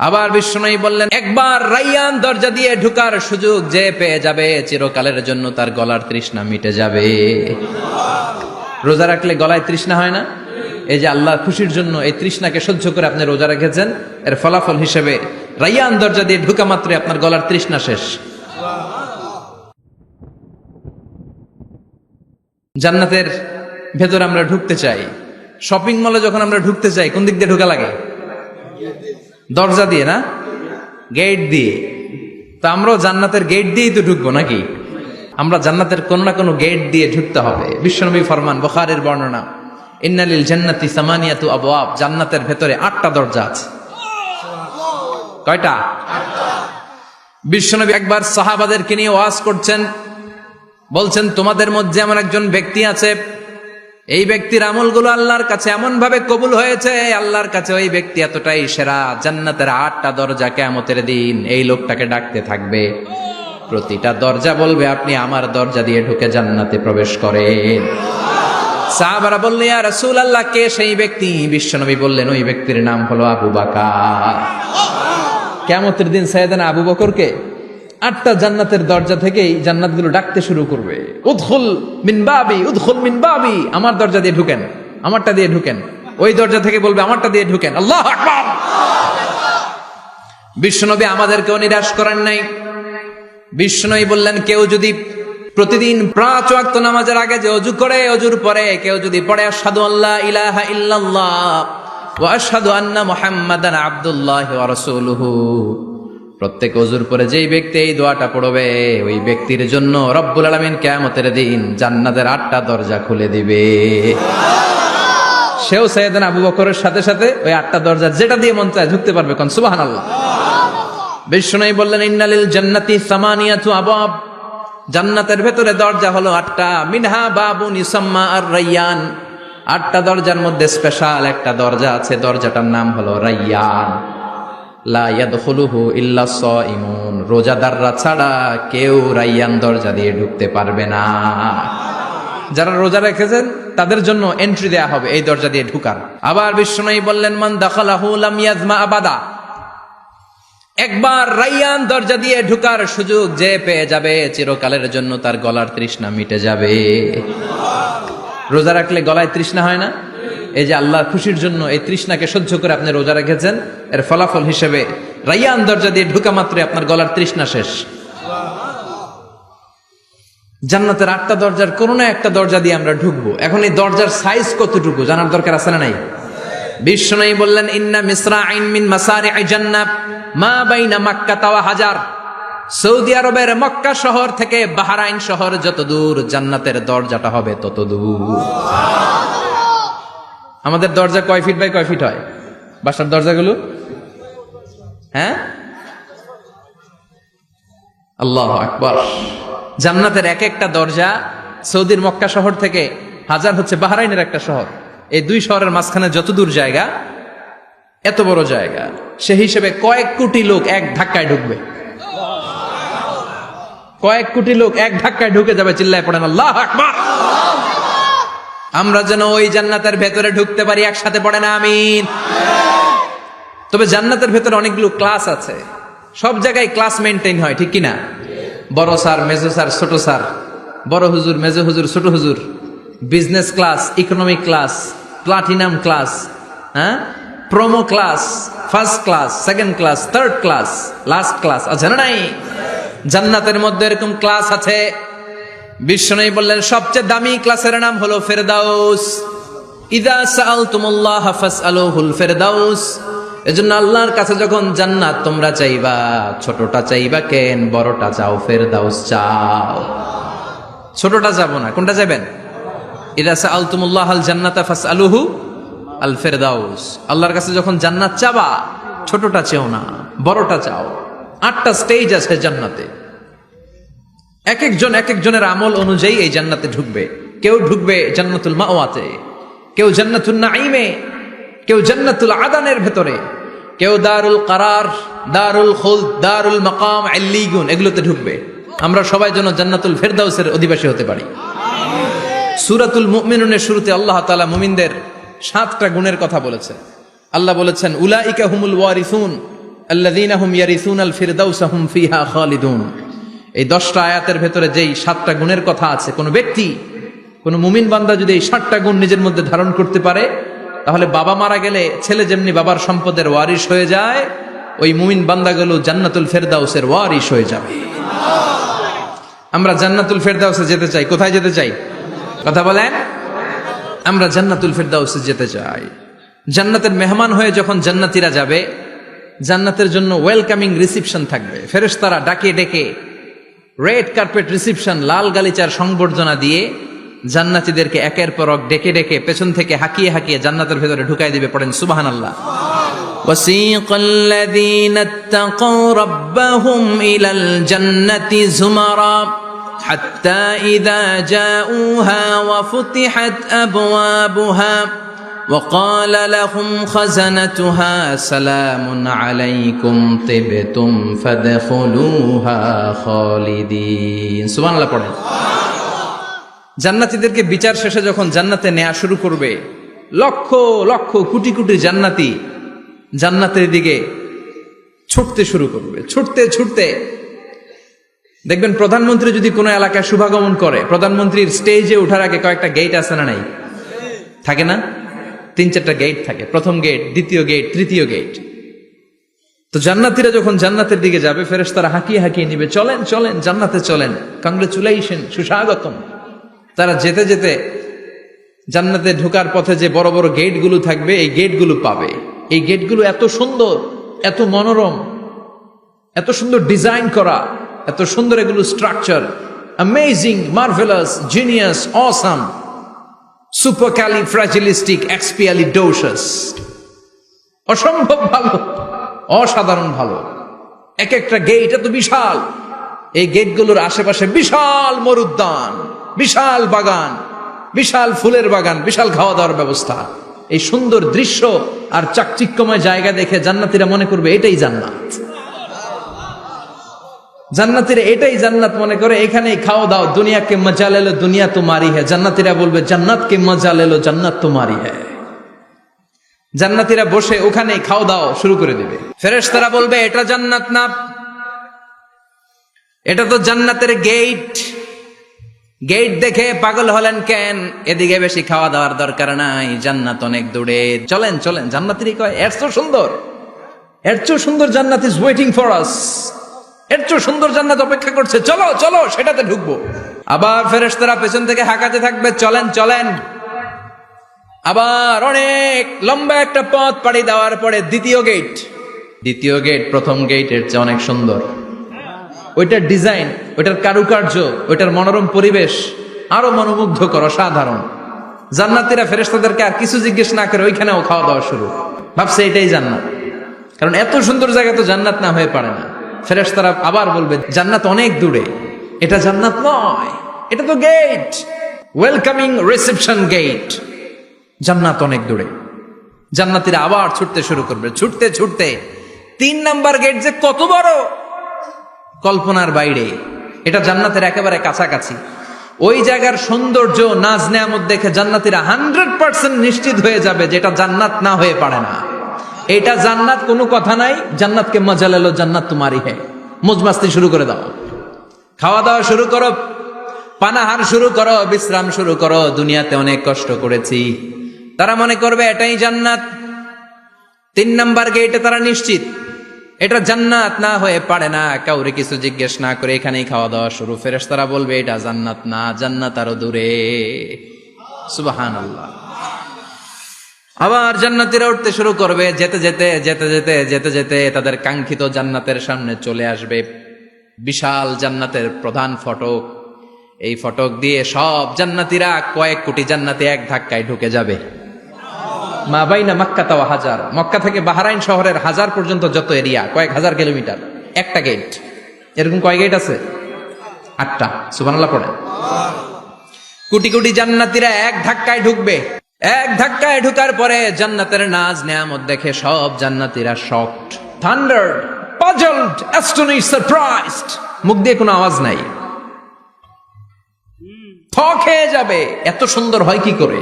আবার বিষ্ণু বললেন, একবার রাইয়ান দরজা দিয়ে ঢুকার সুযোগ যে পেয়ে যাবে চিরকালের জন্য তার গলার তৃষ্ণা মিটে যাবে। রোজা রাখলে গলায় তৃষ্ণা হয় না? এই যে আল্লাহর খুশির জন্য এই তৃষ্ণাকে সহ্য করে আপনি রোজা রেখেছেন, এর ফলাফল হিসেবে রাইয়ান দরজা দিয়ে ঢুকা মাত্রই আপনার গলার তৃষ্ণা শেষ। জান্নাতের ভেতরে আমরা ঢুকতে চাই। শপিং মলে যখন আমরা ঢুকতে চাই কোন দিক দিয়ে ঢোকা লাগে? দরজা দিয়ে না, গেট দিয়ে। তা আমরাও জান্নাতের গেট দিয়েই তো ঢুকবো নাকি? আমরা জান্নাতের কোনো না কোনো গেট দিয়ে ঢুকতে হবে। বিশ্বনবী ফরমান, বুখারীর বর্ণনা, ইন্নালিল জান্নাতি সামানিয়াতু আবওয়াব, জান্নাতের ভেতরে 8টা দরজা আছে। কয়টা? বিশ্বনবী একবার সাহাবাদেরকে নিয়ে ওয়াজ করছেন, বলছেন, তোমাদের মধ্যে এমন একজন ব্যক্তি আছে, এই ব্যক্তির আমলগুলো আল্লাহর কাছে এমন ভাবে কবুল হয়েছে, আল্লাহর কাছে ওই ব্যক্তি এতটাই সেরা, জান্নাতের 8টা দরজা কিয়ামতের দিন এই লোকটাকে ডাকতে থাকবে। প্রতিটা দরজা বলবে, আপনি আমার দরজা দিয়ে ঢুকে জান্নাতে প্রবেশ করেন। সাহাবারা বললেন, ইয়া রাসূলুল্লাহ, কে সেই ব্যক্তি? বিশ্বনবী বললেন, ওই ব্যক্তির নাম হলো আবু বকর। কিয়ামতের দিন সাইয়েদনা আবু বকরকে 8টা জান্নাতের দরজা থেকেই জান্নাতগুলো ডাকতে শুরু করবে, উদখুল মিন বাবি, উদখুল মিন বাবি, আমার দরজা দিয়ে ঢুকেন, আমারটা দিয়ে ঢুকেন। ওই দরজা থেকে বলবে, আমারটা দিয়ে ঢুকেন। আল্লাহু আকবার। বিশ্বনবী আমাদেরকেও নিরাশ করেন নাই। বিশ্বনবী বললেন, কেউ যদি প্রতিদিন 5 ওয়াক্ত নামাজের আগে যে ওযু করে, ওযুর পরে কেউ যদি পড়ে আশহাদু আল্লা ইলাহা ইল্লাল্লাহ ওয়া আশহাদু আন্না মুহাম্মাদান আবদুল্লাহি ওয়া রাসূলুহু, প্রত্যেক ওযুর পরে যেই ব্যক্তি এই দোয়াটা পড়বে, ওই ব্যক্তির জন্য রব্বুল আলামিন কিয়ামতের দিন জান্নাতের 8টা দরজা খুলে দিবে। সেও সাইয়েদনা আবু বকরের সাথে সাথে ওই 8টা দরজা যেটা দিয়ে মন চায় ঢুকতে পারবে। কোন সুবহানাল্লাহ। বিষ্ণু বললেন, ইন্নালিল জান্নাতি সামানিয়াতু আবওয়াব, জান্নাতের ভেতরে দরজা হলো 8টা। মিনহা বাবুন ইউসাম্মা আর রাইয়ান, 8টা দরজার মধ্যে স্পেশাল একটা দরজা আছে, দরজাটার নাম হলো রাইয়ান। লা ইয়াদখুলুহু ইল্লা সাইমুন, রোজাদাররা ছাড়া কেউ রাইয়ান দরজা দিয়ে ঢুকতে পারবে না। যারা রোজা রেখেছেন তাদের জন্য এন্ট্রি দেয়া হবে এই দরজা দিয়ে ঢুকার। আবার বিষ্ণু বললেন, মান দাখালাহু লাম ইয়াজমা আবাদা, একবার রাইয়ান দরজা দিয়ে ঢুকার সুযোগ যে পেয়ে যাবে চিরকালের জন্য তার গলার তৃষ্ণা মিটে যাবে। রোজা রাখলে গলায় তৃষ্ণা হয় না? এই যে আল্লাহর খুশির জন্য এই তৃষ্ণাকে সহ্য করে আপনি রোজা রেখেছেন, এর ফলাফল হিসেবে রাইয়ান দরজা দিয়ে ঢুকা মাত্রই আপনার গলার তৃষ্ণা শেষ। জান্নাতের 8টা দরজার কোন না একটা দরজা দিয়ে আমরা ঢুকবো। এখন এই দরজার সাইজ কতটুকু জানার দরকার আছে না নাই? বিষ্ণু বললেন, ইন্না মিসরাইন মিন মাসারি'i জান্নাত মা বাইনা মাক্কা ওয়া হাজার, সৌদি আরবের মক্কা শহর থেকে বাহরাইন শহর যত দূর, জান্নাতের দরজাটা হবে তত দূর। আমাদের দরজা কয় ফিট বাই কয় ফিট হয়? বাসার দরজাগুলো? হ্যাঁ, আল্লাহু আকবার। জান্নাতের এক একটা দরজা সৌদির মক্কা শহর থেকে হাজার হচ্ছে বাহরাইনের একটা শহর, এই 2 শহরের মাঝখানে যত দূর জায়গা, এত বড় জায়গা। সেই হিসেবে কয়েক কোটি লোক এক ধাক্কায় ঢুকবে, কয়েক কোটি লোক এক ধাক্কায় ঢুকে যাবে। চিল্লায় পড়েন আল্লাহু আকবার। আমরা যেন ওই জান্নাতের ভেতরে ঢুকতে পারি, একসাথে পড়েন আমিন। তবে জান্নাতের ভেতরে অনেকগুলো ক্লাস আছে, সব জায়গায় ক্লাস মেনটেন হয়, ঠিক কিনা? বড় স্যার, মেজো স্যার, ছোট স্যার, বড় হুজুর, মেজো হুজুর, ছোট হুজুর, business class, economic class, platinum class, হ্যাঁ, promo class, first class, second class, third class, last class আছে না নাই? জান্নাতের মধ্যে এরকম ক্লাস আছে। বিষ্ণু বললেন, সবচেয়ে দামি ক্লাসের নাম হলো ফেরদাউস। ইযা সাআলতুমুল্লাহ ফাসআলুহুল ফেরদাউস, এজন্য আল্লাহর কাছে যখন জান্নাত তোমরা চাইবা, ছোটটা চাইবা কেন, বড়টা চাও, ফেরদাউস চাও। ছোটটা যাবো না, কোনটা যাবেন? ইযা সাআলতুমুল্লাহাল জান্নাতা ফাসআলুহু আল ফেরদাউস, আল্লাহর কাছে যখন জান্নাত চাবা ছোটটা চেও না, বড়টা চাও। 8টা স্টেজ আছে জান্নাতে, এক একজনের আমল অনুযায়ী এই জান্নাতে ঢুকবে। কেউ ঢুকবে জান্নাতুল মাওয়াতে, কেউ জান্নাতুল নাঈমে, কেউ জান্নাতুল আদানের ভেতরে, কেউ দারুল কারার, দারুল খুলদ, দারুল মাকাম, আল্লিগুন, এগুলোতে ঢুকবে। আমরা সবাই যেন জান্নাতুল ফেরদাউসের অধিবাসী হতে পারি। সূরাতুল মুমিনুনের শুরুতে আল্লাহ তাআলা মুমিনদের 7টা গুণের কথা বলেছে। আল্লাহ বলেছেন উলাইকা হুমুল ওয়ারিসুন আল্লাযীনা হুম ইয়ারিসুনাল ফিরদাউসা হুম ফিহা খালিদুন। এই 10টা আয়াতের ভেতরে যেই 7টা গুণের কথা আছে, কোন ব্যক্তি, কোন মুমিন বান্দা যদি এই 7টা গুণ নিজের মধ্যে ধারণ করতে পারে, তাহলে বাবা মারা গেলে ছেলে যেমনি বাবার সম্পদের ওয়ারিশ হয়ে যায়, ওই মুমিন বান্দাগুলো জান্নাতুল ফেরদাউসের ওয়ারিশ হয়ে যাবে। আমরা জান্নাতুল ফেরদাউসে যেতে চাই। কোথায় যেতে চাই? কথা বলেন। আমরা জান্নাতুল ফেরদাউসে যেতে চাই। জান্নাতের মেহমান হয়ে যখন জান্নাতীরা যাবে, জান্নাতের জন্য ওয়েলকামিং রিসিপশন থাকবে। ফেরেশতারা ডাকে ডেকে রেড কার্পেট রিসিপশন, লাল গালিচার সংবর্ধনা দিয়ে জান্নাতীদেরকে একের পর এক ডেকে ডেকে পেছন থেকে হাঁকিয়ে হাঁকিয়ে জান্নাতের ভেতরে ঢুকাই দিবে। পড়েন সুবহানাল্লাহ। وَسِيقَ الَّذِينَ اتَّقَوْا رَبَّهُمْ إِلَى الْجَنَّةِ زُمَرًا حَتَّى إِذَا جَاءُوهَا وَفُتِحَتْ أَبْوَابُهَا وَقَالَ لَهُمْ خَزَنَتُهَا سَلَامٌ عَلَيْكُمْ طِبْتُمْ فَادْخُلُوهَا خَالِدِينَ। সুবহানাল্লাহ পড়েন। জান্নাতীদেরকে বিচার শেষে যখন জান্নাতে নেওয়া শুরু করবে, লক্ষ লক্ষ কোটি কোটি জান্নাতি জান্নাতের দিকে ছুটতে শুরু করবে। ছুটতে ছুটতে দেখবেন প্রধানমন্ত্রী যদি কোনো এলাকায় শুভাগমন করে, প্রধানমন্ত্রীর স্টেজে ওঠার আগে কয়েকটা গেট আছে না নাই? থাকে না? 3-4টা গেট থাকে। প্রথম গেট, দ্বিতীয় গেট, তৃতীয় গেট। তো জান্নাতীরা যখন জান্নাতের দিকে যাবে, ফেরেশতারা হাঁকিয়ে হাঁকিয়ে নিবে, চলেন চলেন জান্নাতে চলেন, কংগ্রেচুলেশন, সুস্বাগতম। তারা যেতে যেতে জান্নাতে ঢোকার পথে যে বড় বড় গেটগুলো থাকবে, এই গেটগুলো পাবে। এই গেটগুলো এত সুন্দর, এত মনোরম, এত সুন্দর ডিজাইন করা, এত সুন্দর এগুলো structure, amazing, marvellous, genius, awesome, supercalifragilisticexpialidocious, অসম্ভব ভালো, অসাধারণ ভালো। এক একটা গেট এত বিশাল। এই গেটগুলোর আশেপাশে বিশাল মরুদ্যান, বিশাল বাগান, বিশাল ফুলের বাগান, বিশাল খাওয়া দাওয়ার ব্যবস্থা। এই সুন্দর দৃশ্য আর চাকচিক্যময় জায়গা দেখে জান্নাতীরা মনে করবে এটাই জান্নাত। জান্নাতীরা এটাই জান্নাত মনে করে, এখানেই খাওয়া দাও। দুনিয়াকে মজা লেলো দুনিয়া তোমারি হ্যায়। জান্নাতীরা বলবে জান্নাতকে মজা লেলো জান্নাত তোমারি হ্যায়। জান্নাতীরা বসে ওখানেই খাওয়া দাও শুরু করে দিবে। ফেরেশতারা বলবে এটা জান্নাত না, এটা তো জান্নাতের গেট। গেট দেখে পাগল হলেন কেন? এদিকে বেশি খাওয়া দাওয়ার দরকার নাই, জান্নাত অনেক দূরে, চলেন চলেন। জান্নাতীরা কয় এর চেয়ে সুন্দর, এর চেয়ে সুন্দর জান্নাত ইজ ওয়েটিং ফর আস, এর চেয়ে সুন্দর জান্নাত অপেক্ষা করছে, চলো চলো সেটাতে ঢুকবো। আবার ফেরেশতারা পেছন থেকে হাঁকাতে থাকবে, চলেন চলেন। আবার অনেক লম্বা একটা পথ পাড়ি দেওয়ার পরে দ্বিতীয় গেট। দ্বিতীয় গেট প্রথম গেটের চেয়ে অনেক সুন্দর। ওইটার ডিজাইন, ওইটার কারুকার্য, ওইটার মনোরম পরিবেশ আরো মনোমুগ্ধকর, অসাধারণ। জান্নাতীরা ফেরেশতাদেরকে আর কিছু জিজ্ঞেস না করে ওইখানেও খাওয়া দাওয়া শুরু। ভাবছে এটাই জান্নাত, কারণ এত সুন্দর জায়গা তো জান্নাত না হয়ে পারে না। ফেরেশতারা আবার বলবে জান্নাত অনেক দূরে, এটা জান্নাত নয়, এটা তো গেট, ওয়েলকামিং রিসেপশন গেট, জান্নাত অনেক দূরে। জান্নাতীরা আবার ছুটতে শুরু করবে। ছুটতে ছুটতে 3 নাম্বার গেট যে কত বড়, কল্পনার বাইরে। এটা জান্নাতের একেবারে কাছাকাছি। ওই জায়গার সৌন্দর্য, নাজ নেয়ামত দেখে জান্নাতীরা 100% নিশ্চিত হয়ে যাবে যে এটা জান্নাত না হয়ে পারে না, এটা জান্নাত, কোনো কথা নাই। জান্নাতকে মজা লেলো জান্নাত তোমারি হ্যায়। মজমাস্তি শুরু করে দাও, খাওয়া দাওয়া শুরু করো, পানাহার শুরু করো, বিশ্রাম শুরু করো। দুনিয়াতে অনেক কষ্ট করেছি। তারা মনে করবে এটাই জান্নাত। 3 নাম্বার গেটে তারা নিশ্চিত এটা জান্নাত না হয়ে পারে না। কাউরে কিছু জিজ্ঞেস না করে এখানেই খাওয়া দাওয়া শুরু। ফেরেশতারা বলবে এটা জান্নাত না, জান্নাত আরো দূরে। সুবহানাল্লাহ। আবার জান্নাতীরা উঠতে শুরু করবে। যেতে যেতে যেতে যেতে যেতে যেতে তাদের কাঙ্ক্ষিত জান্নাতের সামনে চলে আসবে। বিশাল জান্নাতের প্রধান ফটক। এই ফটক দিয়ে সব জান্নাতীরা, কয়েক কোটি জান্নাতি এক ধাক্কায় ঢুকে যাবে। মা বাইনা মক্কা ওয়া হাজার, মক্কা থেকে বাহরাইন শহরের হাজার পর্যন্ত যত এরিয়া, কয়েক হাজার কিলোমিটার, একটা গেট। এরকম কয় গেট আছে? 8টা। সুবহানাল্লাহ পড়েন। কোটি কোটি জান্নাতীরা এক ধাক্কায় ঢুকবে। এক ধাক্কায় ঢুকার পরে জান্নাতের নাজ নেয়ামত দেখে সব জান্নাতীরা শকড, থান্ডার্ড, পাজলড, অ্যাস্টনিশড, সারপ্রাইজড। মুখ দিয়ে কোনো আওয়াজ নাই, থ খেয়ে যাবে। এত সুন্দর হয় কি করে?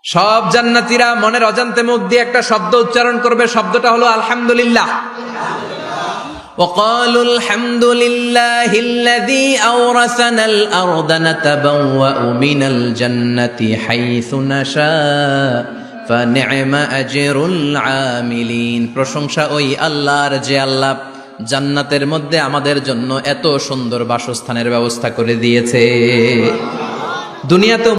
সব জান্নাতীরা মনের অজান্তে মুখ দিয়ে একটা শব্দ উচ্চারণ করবে, শব্দটা হলো আলহামদুলিল্লাহ। وقالوا الحمد لله الذي أورثنا الأرض نتبوأ من الجنة حيث نشاء فنعم أجر العاملين। প্রশংসা ওই আল্লাহর যে আল্লাহ জান্নাতের মধ্যে আমাদের জন্য এত সুন্দর বাসস্থানের ব্যবস্থা করে দিয়েছে। দুনিয়াতেও